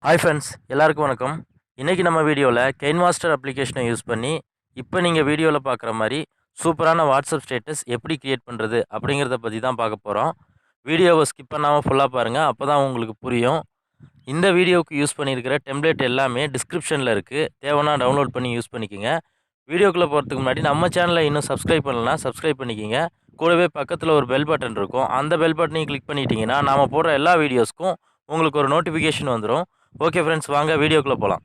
Hi friends, எல்லாருக்கும் வணக்கம். இன்றைக்கி நம்ம வீடியோவில் கைன்மாஸ்டர் அப்ளிகேஷனை யூஸ் பண்ணி இப்போ நீங்கள் வீடியோவில் பார்க்குற மாதிரி சூப்பரான வாட்ஸ்அப் ஸ்டேட்டஸ் எப்படி க்ரியேட் பண்ணுறது அப்படிங்கிறத பற்றி தான் பார்க்க போகிறோம். வீடியோவை ஸ்கிப் பண்ணாமல் ஃபுல்லாக பாருங்கள், அப்போ தான் உங்களுக்கு புரியும். இந்த வீடியோவுக்கு யூஸ் பண்ணியிருக்கிற டெம்ப்ளேட் எல்லாமே டிஸ்கிரிப்ஷனில் இருக்குது, தேவைன்னா டவுன்லோட் பண்ணி யூஸ் பண்ணிக்கோங்க. வீடியோக்குள்ளே போகிறதுக்கு முன்னாடி நம்ம சேனலை இன்னும் சப்ஸ்கிரைப் பண்ணலன்னா சப்ஸ்கிரைப் பண்ணிக்கோங்க. கூடவே பக்கத்தில் ஒரு பெல் பட்டன் இருக்கும், அந்த பெல் பட்டனையும் கிளிக் பண்ணிட்டீங்கன்னா நாம் போடுற எல்லா வீடியோஸ்க்கும் உங்களுக்கு ஒரு நோட்டிஃபிகேஷன் வந்துடும். ஓகே ஃப்ரெண்ட்ஸ், வாங்க வீடியோக்குள்ளே போகலாம்.